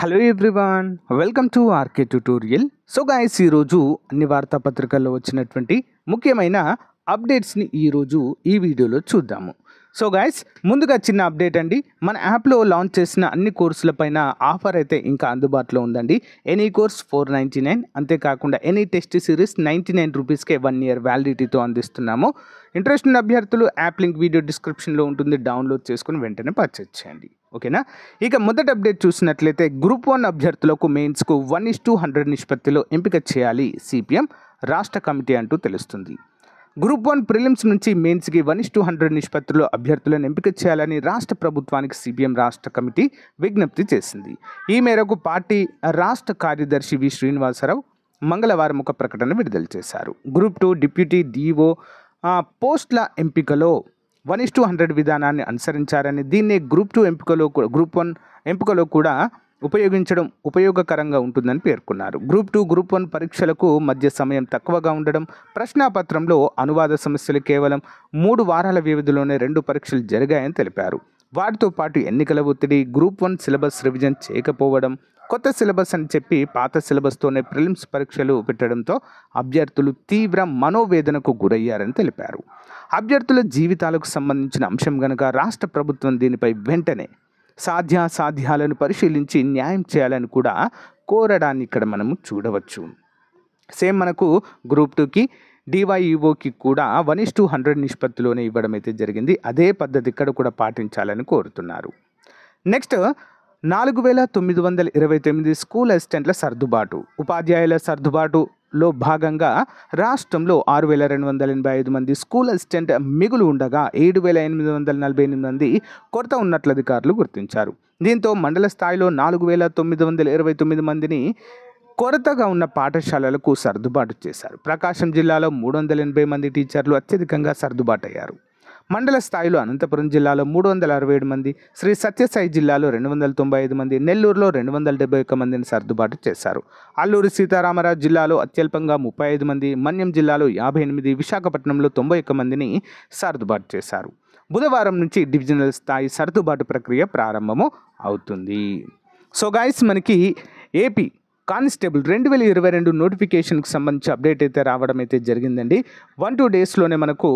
Hello everyone, welcome to RK tutorial. So guys, ఈరోజు అన్ని వార్తాపత్రికల్లో వచ్చినటువంటి ముఖ్యమైన అప్డేట్స్ని ఈరోజు ఈ వీడియోలో చూద్దాము. సో గైస్, ముందుగా చిన్న అప్డేట్ అండి. మన యాప్లో లాంచ్ చేసిన అన్ని కోర్సులపైన ఆఫర్ అయితే ఇంకా అందుబాటులో ఉందండి. ఎనీ కోర్స్ 499, అంతేకాకుండా ఎనీ టెస్ట్ సిరీస్ 99 రూపీస్కే 1 ఇయర్ వ్యాలిడిటీతో అందిస్తున్నాము. ఇంట్రెస్ట్ ఉన్న అభ్యర్థులు యాప్ లింక్ వీడియో డిస్క్రిప్షన్లో ఉంటుంది, డౌన్లోడ్ చేసుకుని వెంటనే పర్చేజ్ చేయండి. ఓకేనా? ఇక మొదటి అప్డేట్ చూసినట్లయితే గ్రూప్ 1 అభ్యర్థులకు మెయిన్స్కు 1:100 నిష్పత్తిలో ఎంపిక చేయాలి సిపిఎం రాష్ట్ర కమిటీ అంటూ తెలుస్తుంది. గ్రూప్ 1 ప్రిలిమ్స్ నుంచి మెయిన్స్కి 1:100 నిష్పత్తిలో అభ్యర్థులను ఎంపిక చేయాలని రాష్ట్ర ప్రభుత్వానికి సిపిఎం రాష్ట్ర కమిటీ విజ్ఞప్తి చేసింది. ఈ మేరకు పార్టీ రాష్ట్ర కార్యదర్శి వి శ్రీనివాసరావు మంగళవారం ఒక ప్రకటన విడుదల చేశారు. గ్రూప్ 2 డిప్యూటీ డిఓ పోస్టుల ఎంపికలో 1:100 విధానాన్ని అనుసరించారని, దీన్నే గ్రూప్ 1 ఎంపికలో కూడా ఉపయోగించడం ఉపయోగకరంగా ఉంటుందని పేర్కొన్నారు. గ్రూప్ 2, గ్రూప్ 1 పరీక్షలకు మధ్య సమయం తక్కువగా ఉండడం, ప్రశ్నాపత్రంలో అనువాద సమస్యలు కేవలం 3 వారాల వ్యవధిలోనే 2 పరీక్షలు జరిగాయని తెలిపారు. వాటితో పాటు ఎన్నికల ఒత్తిడి, గ్రూప్ 1 సిలబస్ రివిజన్ చేయకపోవడం, కొత్త సిలబస్ అని చెప్పి పాత సిలబస్తోనే ప్రిలిమ్స్ పరీక్షలు పెట్టడంతో అభ్యర్థులు తీవ్ర మనోవేదనకు గురయ్యారని తెలిపారు. అభ్యర్థుల జీవితాలకు సంబంధించిన అంశం కనుక రాష్ట్ర ప్రభుత్వం దీనిపై వెంటనే సాధ్యాలను పరిశీలించి న్యాయం చేయాలని కూడా కోరడాన్ని ఇక్కడ మనము చూడవచ్చు. సేమ్ మనకు గ్రూప్ 2కి డివైఈఓకి కూడా 1:100 నిష్పత్తిలోనే ఇవ్వడం అయితే జరిగింది. అదే పద్ధతి ఇక్కడ కూడా పాటించాలని కోరుతున్నారు. నెక్స్ట్, 4,929 స్కూల్ అసిస్టెంట్ల సర్దుబాటు. ఉపాధ్యాయుల సర్దుబాటులో భాగంగా రాష్ట్రంలో 6,285 మంది స్కూల్ అసిస్టెంట్ మిగులు ఉండగా 7,848 మంది కొరత ఉన్నట్లు అధికారులు గుర్తించారు. దీంతో మండల స్థాయిలో 4,929 మందిని కొరతగా ఉన్న పాఠశాలలకు సర్దుబాటు చేశారు. ప్రకాశం జిల్లాలో 380 మంది టీచర్లు అత్యధికంగా సర్దుబాటు అయ్యారు. మండల స్థాయిలో అనంతపురం జిల్లాలో 367 మంది, శ్రీ సత్యసాయి జిల్లాలో 295 మంది, నెల్లూరులో 271 మందిని సర్దుబాటు చేశారు. అల్లూరి సీతారామరాజు జిల్లాలో అత్యల్పంగా 35 మంది, మన్యం జిల్లాలో 58, విశాఖపట్నంలో 91 మందిని సర్దుబాటు చేశారు. బుధవారం నుంచి డివిజనల్ స్థాయి సర్దుబాటు ప్రక్రియ ప్రారంభము అవుతుంది. సో గైస్, మనకి ఏపీ కానిస్టేబుల్ 2022 నోటిఫికేషన్కి సంబంధించి అప్డేట్ అయితే రావడం అయితే జరిగిందండి. 1-2 డేస్లోనే మనకు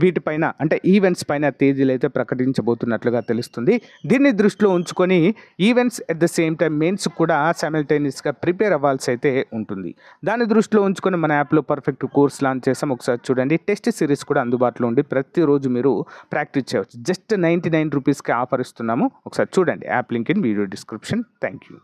వీటిపైన అంటే ఈవెంట్స్ పైన తేదీలు అయితే ప్రకటించబోతున్నట్లుగా తెలుస్తుంది. దీన్ని దృష్టిలో ఉంచుకొని events at the same time mains కూడా సైమల్టేనియస్గా ప్రిపేర్ అవ్వాల్సి అయితే ఉంటుంది. దాన్ని దృష్టిలో ఉంచుకొని మన యాప్లో పర్ఫెక్ట్ కోర్స్ లాంచ్ చేసాం. ఒకసారి చూడండి. టెస్ట్ సిరీస్ కూడా అందుబాటులో ఉండి ప్రతిరోజు మీరు ప్రాక్టీస్ చేయవచ్చు. జస్ట్ 99 రూపీస్కి ఆఫర్ ఇస్తున్నాము. ఒకసారి చూడండి. App link in video description. Thank you.